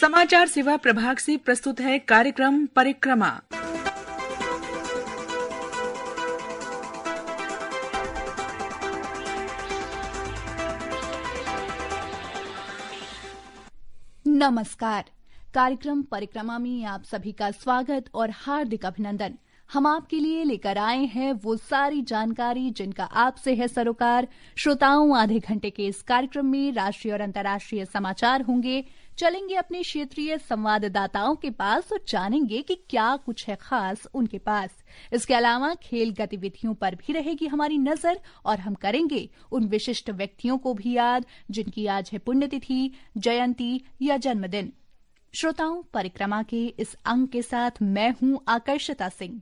समाचार सेवा प्रभाग से प्रस्तुत है कार्यक्रम परिक्रमा। नमस्कार। कार्यक्रम परिक्रमा में आप सभी का स्वागत और हार्दिक अभिनंदन। हम आपके लिए लेकर आए हैं वो सारी जानकारी जिनका आपसे है सरोकार। श्रोताओं, आधे घंटे के इस कार्यक्रम में राष्ट्रीय और अंतर्राष्ट्रीय समाचार होंगे। चलेंगे अपने क्षेत्रीय संवाददाताओं के पास और जानेंगे कि क्या कुछ है खास उनके पास। इसके अलावा खेल गतिविधियों पर भी रहेगी हमारी नजर और हम करेंगे उन विशिष्ट व्यक्तियों को भी याद जिनकी आज है पुण्यतिथि, जयंती या जन्मदिन। श्रोताओं, परिक्रमा के इस अंक के साथ मैं हूं आकर्षिता सिंह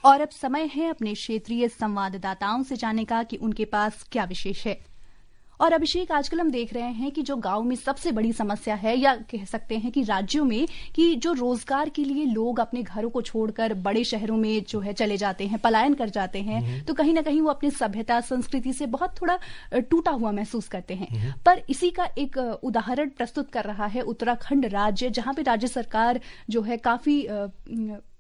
और अब समय है अपने क्षेत्रीय संवाददाताओं से जानने का कि उनके पास क्या विशेष है। और अभिषेक, आजकल हम देख रहे हैं कि जो गांव में सबसे बड़ी समस्या है, या कह सकते हैं कि राज्यों में, कि जो रोजगार के लिए लोग अपने घरों को छोड़कर बड़े शहरों में जो है चले जाते हैं, पलायन कर जाते हैं, तो कहीं ना कहीं वो अपनी सभ्यता संस्कृति से बहुत थोड़ा टूटा हुआ महसूस करते हैं। पर इसी का एक उदाहरण प्रस्तुत कर रहा है उत्तराखंड राज्य, जहां पे राज्य सरकार जो है काफी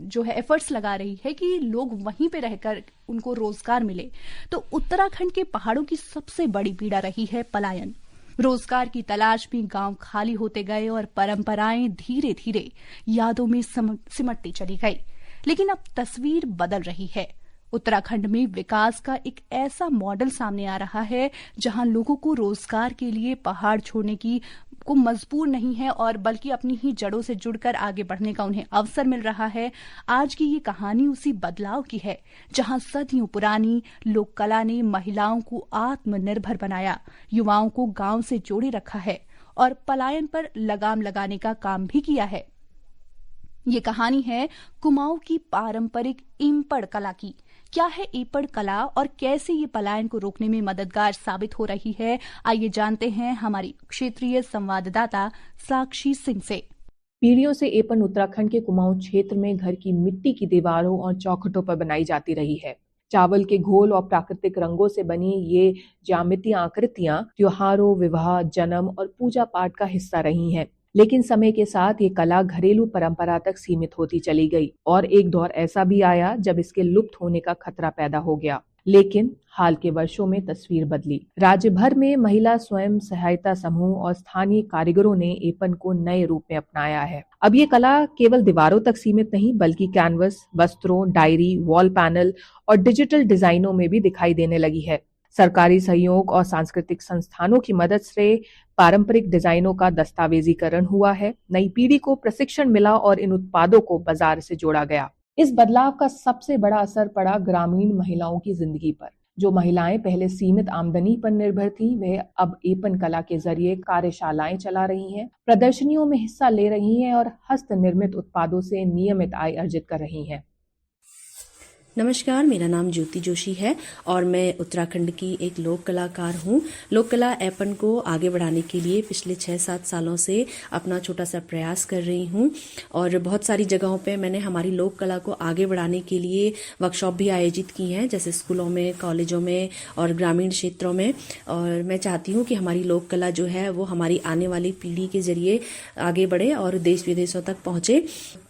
जो है एफर्ट्स लगा रही है कि लोग वहीं पे रहकर उनको रोजगार मिले। तो उत्तराखंड के पहाड़ों की सबसे बड़ी पीड़ा रही है पलायन। रोजगार की तलाश में गांव खाली होते गए और परंपराएं धीरे धीरे यादों में सिमटती चली गई। लेकिन अब तस्वीर बदल रही है। उत्तराखंड में विकास का एक ऐसा मॉडल सामने आ रहा है जहां लोगों को रोजगार के लिए पहाड़ छोड़ने को मजबूर नहीं है और बल्कि अपनी ही जड़ों से जुड़कर आगे बढ़ने का उन्हें अवसर मिल रहा है। आज की ये कहानी उसी बदलाव की है जहां सदियों पुरानी लोक कला ने महिलाओं को आत्मनिर्भर बनाया, युवाओं को गांव से जोड़े रखा है और पलायन पर लगाम लगाने का काम भी किया है। ये कहानी है कुमाऊं की पारंपरिक इम्पड़ कला की। क्या है इम्पड़ कला और कैसे ये पलायन को रोकने में मददगार साबित हो रही है, आइए जानते हैं हमारी क्षेत्रीय संवाददाता साक्षी सिंह से। पीढ़ियों से एपन उत्तराखंड के कुमाऊं क्षेत्र में घर की मिट्टी की दीवारों और चौखटों पर बनाई जाती रही है। चावल के घोल और प्राकृतिक रंगों से बनी ये ज्यामितीय आकृतियां त्योहारों, विवाह, जन्म और पूजा पाठ का हिस्सा रही हैं। लेकिन समय के साथ ये कला घरेलू परंपरा तक सीमित होती चली गई और एक दौर ऐसा भी आया जब इसके लुप्त होने का खतरा पैदा हो गया। लेकिन हाल के वर्षों में तस्वीर बदली। राज्य भर में महिला स्वयं सहायता समूह और स्थानीय कारीगरों ने एपन को नए रूप में अपनाया है। अब ये कला केवल दीवारों तक सीमित नहीं बल्कि कैनवस, वस्त्रों, डायरी, वॉल पैनल और डिजिटल डिजाइनों में भी दिखाई देने लगी है। सरकारी सहयोग और सांस्कृतिक संस्थानों की मदद से पारंपरिक डिजाइनों का दस्तावेजीकरण हुआ है। नई पीढ़ी को प्रशिक्षण मिला और इन उत्पादों को बाजार से जोड़ा गया। इस बदलाव का सबसे बड़ा असर पड़ा ग्रामीण महिलाओं की जिंदगी पर। जो महिलाएं पहले सीमित आमदनी पर निर्भर थीं, वे अब एपन कला के जरिए कार्यशालाएं चला रही हैं, प्रदर्शनियों में हिस्सा ले रही हैं और हस्त निर्मित उत्पादों से नियमित आय अर्जित कर रही हैं। नमस्कार, मेरा नाम ज्योति जोशी है और मैं उत्तराखंड की एक लोक कलाकार हूँ। लोक कला एपन को आगे बढ़ाने के लिए पिछले 6-7 सालों से अपना छोटा सा प्रयास कर रही हूँ और बहुत सारी जगहों पे मैंने हमारी लोक कला को आगे बढ़ाने के लिए वर्कशॉप भी आयोजित की हैं, जैसे स्कूलों में, कॉलेजों में और ग्रामीण क्षेत्रों में। और मैं चाहती हूँ कि हमारी लोक कला जो है वो हमारी आने वाली पीढ़ी के जरिए आगे बढ़े और देश विदेशों तक पहुँचे।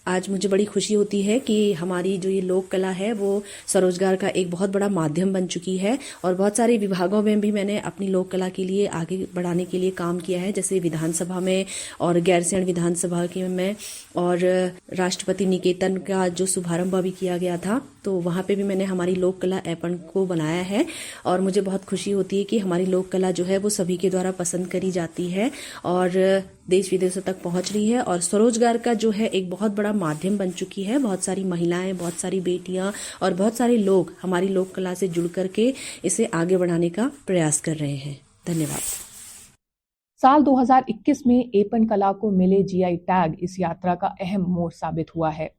आज मुझे बड़ी खुशी होती है कि हमारी जो ये लोक कला है वो स्वरोजगार का एक बहुत बड़ा माध्यम बन चुकी है और बहुत सारे विभागों में भी मैंने अपनी लोक कला के लिए आगे बढ़ाने के लिए काम किया है, जैसे विधानसभा में और गैरसैंण विधानसभा के में और राष्ट्रपति निकेतन का जो शुभारंभ भी किया गया था, तो वहाँ पे भी मैंने हमारी लोक कला एपन को बनाया है और मुझे बहुत खुशी होती है कि हमारी लोक कला जो है वो सभी के द्वारा पसंद करी जाती है और देश विदेशों तक पहुंच रही है और स्वरोजगार का जो है एक बहुत बड़ा माध्यम बन चुकी है। बहुत सारी महिलाएं, बहुत सारी बेटियां और बहुत सारे लोग हमारी लोक कला से जुड़ करके इसे आगे बढ़ाने का प्रयास कर रहे हैं। धन्यवाद। साल 2021 में एपन कला को मिले जीआई टैग इस यात्रा का अहम मोड़ साबित हुआ है।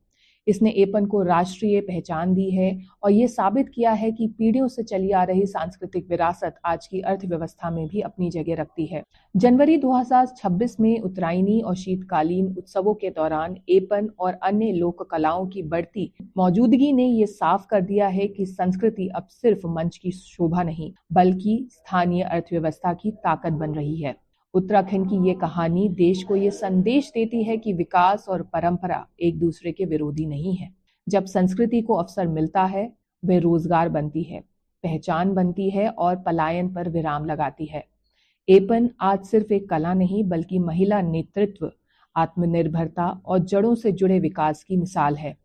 इसने एपन को राष्ट्रीय पहचान दी है और ये साबित किया है कि पीढ़ियों से चली आ रही सांस्कृतिक विरासत आज की अर्थव्यवस्था में भी अपनी जगह रखती है। जनवरी 2026 में उत्तरायणी और शीतकालीन उत्सवों के दौरान एपन और अन्य लोक कलाओं की बढ़ती मौजूदगी ने ये साफ कर दिया है कि संस्कृति अब सिर्फ मंच की शोभा नहीं बल्कि स्थानीय अर्थव्यवस्था की ताकत बन रही है। उत्तराखंड की ये कहानी देश को ये संदेश देती है कि विकास और परंपरा एक दूसरे के विरोधी नहीं है। जब संस्कृति को अवसर मिलता है, वह रोजगार बनती है, पहचान बनती है और पलायन पर विराम लगाती है। एपन आज सिर्फ एक कला नहीं बल्कि महिला नेतृत्व, आत्मनिर्भरता और जड़ों से जुड़े विकास की मिसाल है।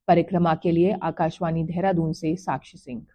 परिक्रमा के लिए आकाशवाणी देहरादून से साक्षी सिंह।